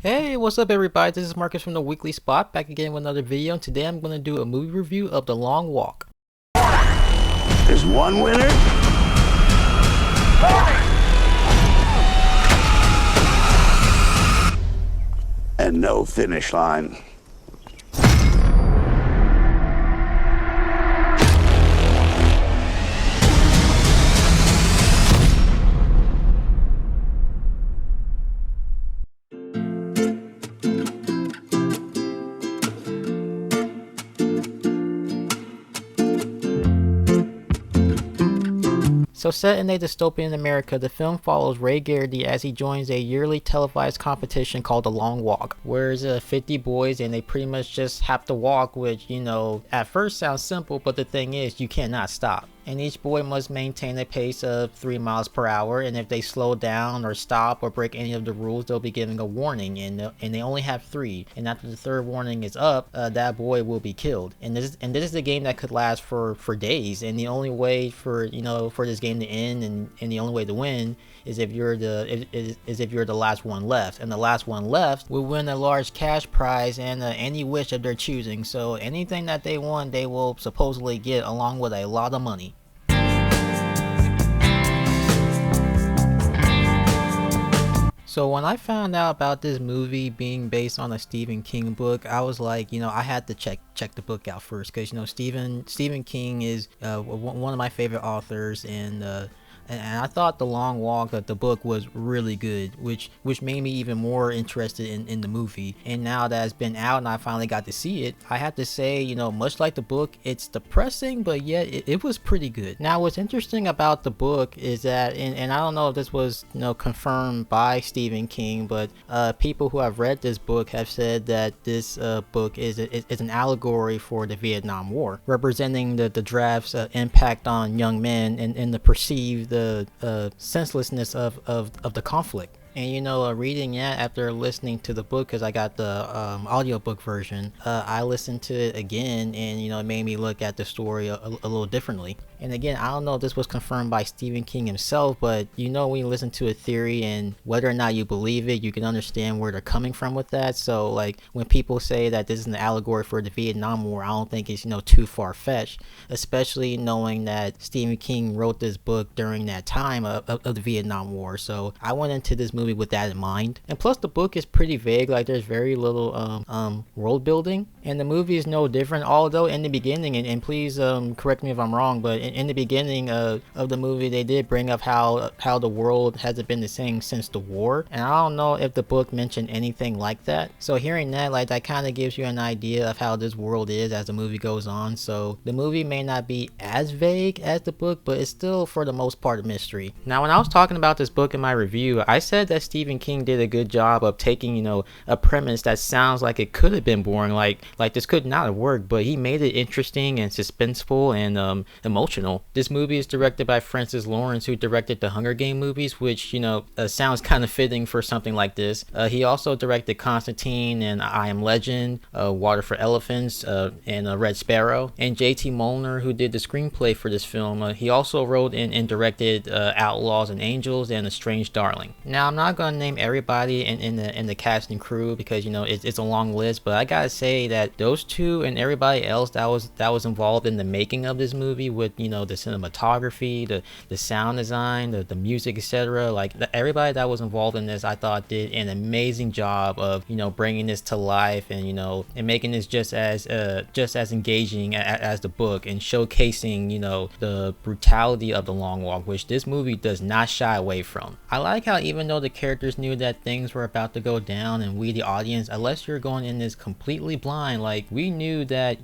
Hey, what's up everybody? This is Marcus from the Weekly Spot, back again with another video, and today I'm going to do a movie review of The Long Walk. There's one winner and no finish line. So set in a dystopian America, the film follows Ray Garrity as he joins a yearly televised competition called The Long Walk, where there's 50 boys and they pretty much just have to walk, which, at first sounds simple, but the thing is, you cannot stop. And each boy must maintain a pace of 3 miles per hour, and if they slow down or stop or break any of the rules, they'll be given a warning, and they only have 3, and after the 3rd warning is up, that boy will be killed. And this is a game that could last for days, and the only way for this game to end and the only way to win is if you're the last one left, and the last one left will win a large cash prize and any wish of their choosing. So anything that they want, they will supposedly get, along with a lot of money. So when I found out about this movie being based on a Stephen King book, I was like, I had to check the book out first, because Stephen King is one of my favorite authors, and I thought The Long Walk, the book, was really good, which made me even more interested in the movie. And now that it's been out and I finally got to see it, I have to say, much like the book, it's depressing, but yet it was pretty good. Now, what's interesting about the book is that, and I don't know if this was confirmed by Stephen King, but people who have read this book have said that this book is an allegory for the Vietnam War, representing the draft's impact on young men and the perceived senselessness of the conflict. And reading that after listening to the book, because I got the audiobook version, I listened to it again, and it made me look at the story a little differently. And again, I don't know if this was confirmed by Stephen King himself, but when you listen to a theory and whether or not you believe it, you can understand where they're coming from with that. So like when people say that this is an allegory for the Vietnam War, I don't think it's too far-fetched, especially knowing that Stephen King wrote this book during that time of the Vietnam War. So I went into this movie with that in mind, and plus the book is pretty vague. Like there's very little world building, and the movie is no different, although in the beginning, and please correct me if I'm wrong, but in the beginning of the movie they did bring up how the world hasn't been the same since the war, and I don't know if the book mentioned anything like that. So hearing that, like, that kind of gives you an idea of how this world is as the movie goes on. So the movie may not be as vague as the book, but it's still for the most part a mystery. Now when I was talking about this book in my review, I said that Stephen King did a good job of taking a premise that sounds like it could have been boring, like this could not have worked, but he made it interesting and suspenseful and emotional. This movie is directed by Francis Lawrence, who directed the Hunger Games movies, which sounds kind of fitting for something like this. He also directed Constantine and I Am Legend, Water for Elephants, and Red Sparrow. And J.T. Molnar, who did the screenplay for this film, he also wrote and directed Outlaws and Angels and A Strange Darling. Now I'm not gonna name everybody in the cast and crew, because it's a long list, but I gotta say that those two and everybody else that was involved in the making of this movie, with the cinematography, the sound design, the music, etc., like everybody that was involved in this, I thought did an amazing job of bringing this to life, and and making this just as engaging as the book, and showcasing the brutality of The Long Walk, which this movie does not shy away from. I like how even though the characters knew that things were about to go down, and we the audience, unless you're going in this completely blind, like we knew that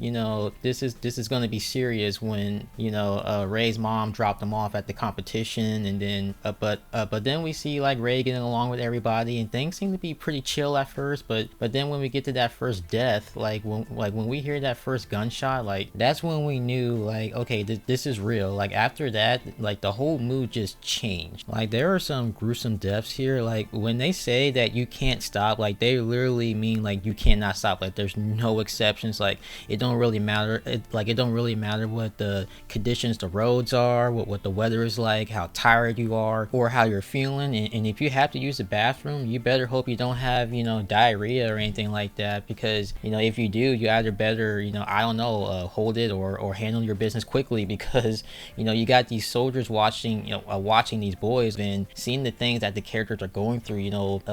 this is going to be serious when Ray's mom dropped him off at the competition, and then but then we see like Ray getting along with everybody, and things seem to be pretty chill at first, but then when we get to that first death, like when we hear that first gunshot, like that's when we knew, like, okay, this is real. Like after that, like the whole mood just changed. Like there are some gruesome deaths here. Like when they say that you can't stop, like they literally mean like you cannot stop. Like there's no exceptions. Like it don't really matter. It don't really matter what the condition conditions the roads are, what the weather is like, how tired you are, or how you're feeling. And if you have to use the bathroom, you better hope you don't have, diarrhea or anything like that, because, if you do, you either better, I don't know, hold it or handle your business quickly, because, you got these soldiers watching, watching these boys and seeing the things that the characters are going through,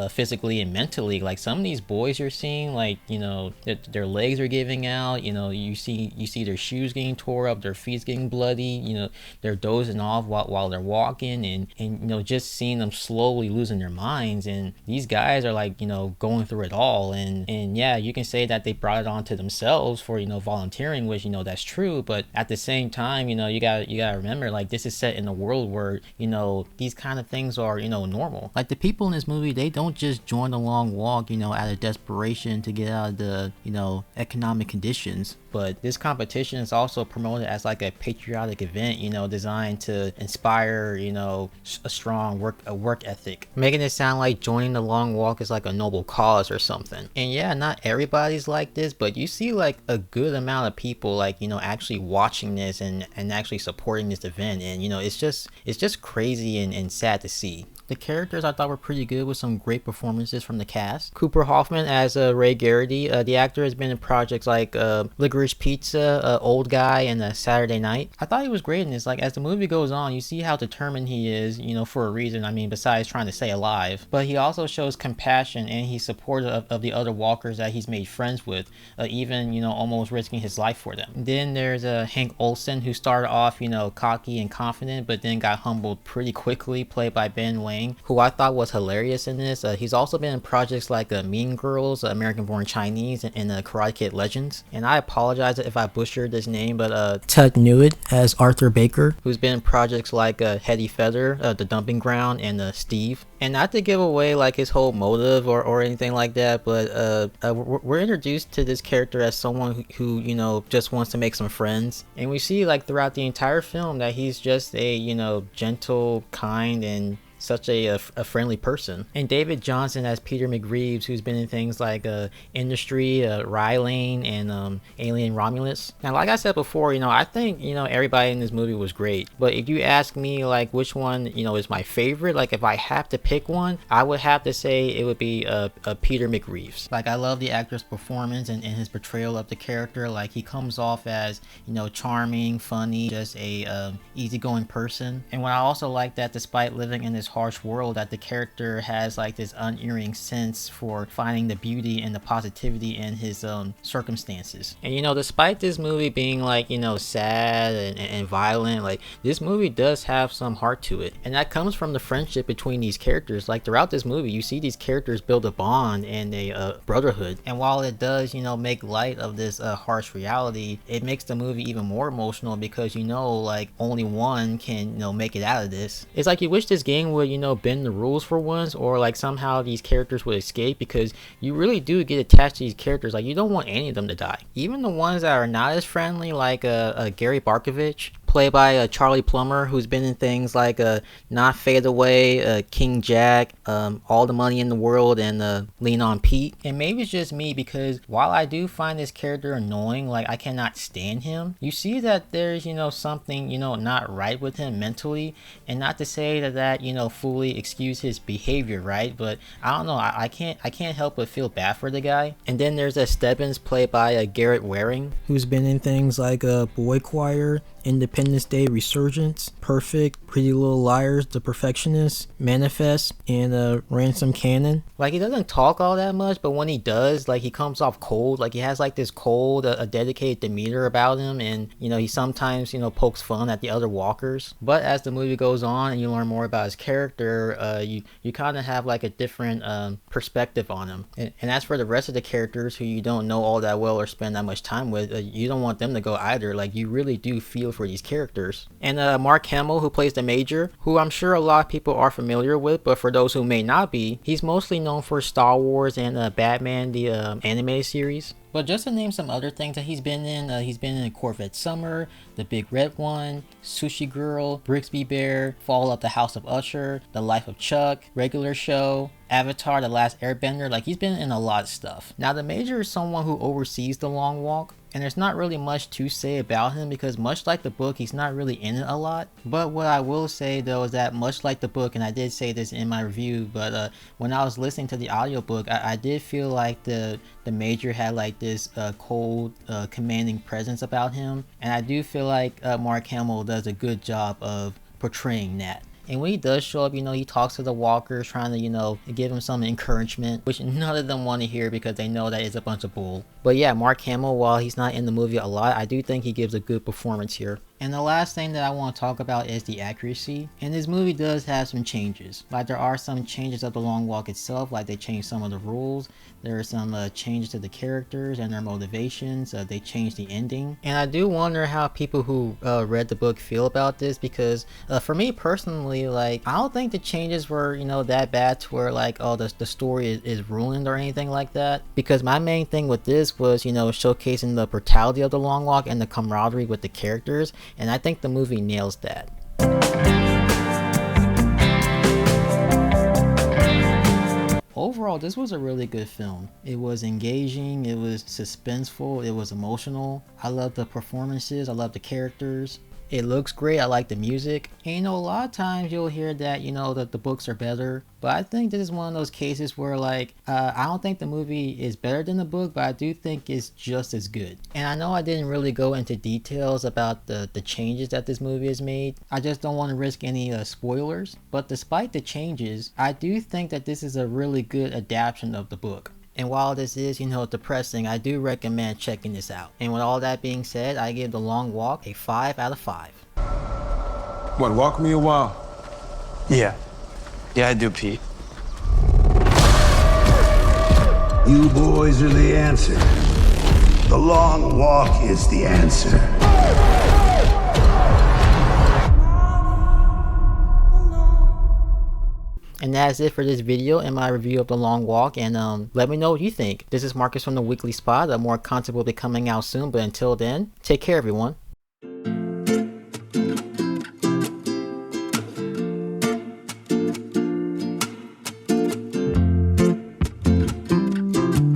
physically and mentally. Like some of these boys you're seeing, like, their legs are giving out, you see their shoes getting tore up, their feet getting bloody, they're dozing off while they're walking, and just seeing them slowly losing their minds. And these guys are like, going through it all, and yeah, you can say that they brought it on to themselves for, volunteering, which, that's true, but at the same time, you gotta remember, like, this is set in a world where, these kind of things are, normal. Like the people in this movie, they don't just join the long walk, out of desperation to get out of the, economic conditions. But this competition is also promoted as like a patriotic event, designed to inspire, a strong work ethic, making it sound like joining the long walk is like a noble cause or something. And yeah, not everybody's like this, but you see like a good amount of people like, actually watching this and actually supporting this event. And, it's just crazy and sad to see. The characters I thought were pretty good, with some great performances from the cast. Cooper Hoffman as Ray Garrity. The actor has been in projects like Licorice Pizza, Old Guy, and Saturday Night. I thought he was great in this. Like, as the movie goes on, you see how determined he is, for a reason. I mean, besides trying to stay alive. But he also shows compassion, and he's supportive of the other walkers that he's made friends with, even, almost risking his life for them. And then there's Hank Olson, who started off, cocky and confident, but then got humbled pretty quickly, played by Ben Wayne, who I thought was hilarious in this. He's also been in projects like Mean Girls, American Born Chinese, and Karate Kid Legends. And I apologize if I butchered this name, but Ted Newitt as Arthur Baker, who's been in projects like Hetty Feather, The Dumping Ground, and Steve. And not to give away like his whole motive or anything like that, but we're introduced to this character as someone who just wants to make some friends. And we see like throughout the entire film that he's just a gentle, kind, and such a friendly person. And David Johnson as Peter McReeves, who's been in things like Industry, Rylane, and Alien Romulus. Now, like I said before, I think everybody in this movie was great. But if you ask me like which one is my favorite, like if I have to pick one, I would have to say it would be Peter McReeves. Like, I love the actor's performance and his portrayal of the character. Like, he comes off as charming, funny, just a easygoing person. And what I also like, that despite living in this harsh world, that the character has like this unerring sense for finding the beauty and the positivity in his circumstances. And despite this movie being like sad and violent, like this movie does have some heart to it, and that comes from the friendship between these characters. Like throughout this movie, you see these characters build a bond and a brotherhood. And while it does make light of this harsh reality, it makes the movie even more emotional, because like only one can make it out of this. It's like you wish this game would bend the rules for once, or like somehow these characters would escape, because you really do get attached to these characters. Like, you don't want any of them to die, even the ones that are not as friendly, like Gary Barkovich, played by Charlie Plummer, who's been in things like Not Fade Away, King Jack, All the Money in the World, and Lean on Pete. And maybe it's just me, because while I do find this character annoying, like I cannot stand him, you see that there's something not right with him mentally. And not to say that fully excuse his behavior, right? But I don't know, I can't help but feel bad for the guy. And then there's Stebbins, played by Garrett Waring, who's been in things like Boy Choir, Independence Day Resurgence, Perfect, Pretty Little Liars, The Perfectionist, Manifest, and Ransom Cannon. Like, he doesn't talk all that much, but when he does, like, he comes off cold. Like, he has like this cold, a dedicated demeanor about him, and he sometimes pokes fun at the other walkers. But as the movie goes on and you learn more about his character, you kind of have like a different perspective on him. And as for the rest of the characters who you don't know all that well or spend that much time with, you don't want them to go either. Like, you really do feel for these characters. And Mark Hamill, who plays the Major, who I'm sure a lot of people are familiar with, but for those who may not be, he's mostly known for Star Wars and Batman, the animated series. But just to name some other things that he's been in Corvette Summer, The Big Red One, Sushi Girl, Brigsby Bear, Fall of the House of Usher, The Life of Chuck, Regular Show, Avatar: The Last Airbender. Like, he's been in a lot of stuff. Now, the Major is someone who oversees the long walk, and there's not really much to say about him because much like the book, he's not really in it a lot. But what I will say though is that much like the book, and I did say this in my review, but when I was listening to the audiobook, I did feel like the Major had like this cold, commanding presence about him, and I do feel like Mark Hamill does a good job of portraying that. And when he does show up, he talks to the walkers, trying to, give him some encouragement, which none of them want to hear because they know that it's a bunch of bull. But yeah, Mark Hamill, while he's not in the movie a lot, I do think he gives a good performance here. And the last thing that I want to talk about is the accuracy. And this movie does have some changes. Like there are some changes of the Long Walk itself, like they changed some of the rules. There are some changes to the characters and their motivations. They changed the ending. And I do wonder how people who read the book feel about this, because for me personally, like I don't think the changes were, that bad to where like, oh, the story is ruined or anything like that. Because my main thing with this was, showcasing the brutality of the Long Walk and the camaraderie with the characters. And I think the movie nails that. Overall, this was a really good film. It was engaging, it was suspenseful, it was emotional. I love the performances, I love the characters. It looks great, I like the music. And a lot of times you'll hear that, that the books are better. But I think this is one of those cases where like, I don't think the movie is better than the book, but I do think it's just as good. And I know I didn't really go into details about the changes that this movie has made. I just don't want to risk any spoilers. But despite the changes, I do think that this is a really good adaptation of the book. And while this is, depressing, I do recommend checking this out. And with all that being said, I give The Long Walk a 5 out of 5. What, walk me a while? Yeah, I do, Pete. You boys are the answer. The Long Walk is the answer. And that's it for this video and my review of The Long Walk. And let me know what you think. This is Marcus from the Weekly Spot. More content will be coming out soon, but until then, take care everyone.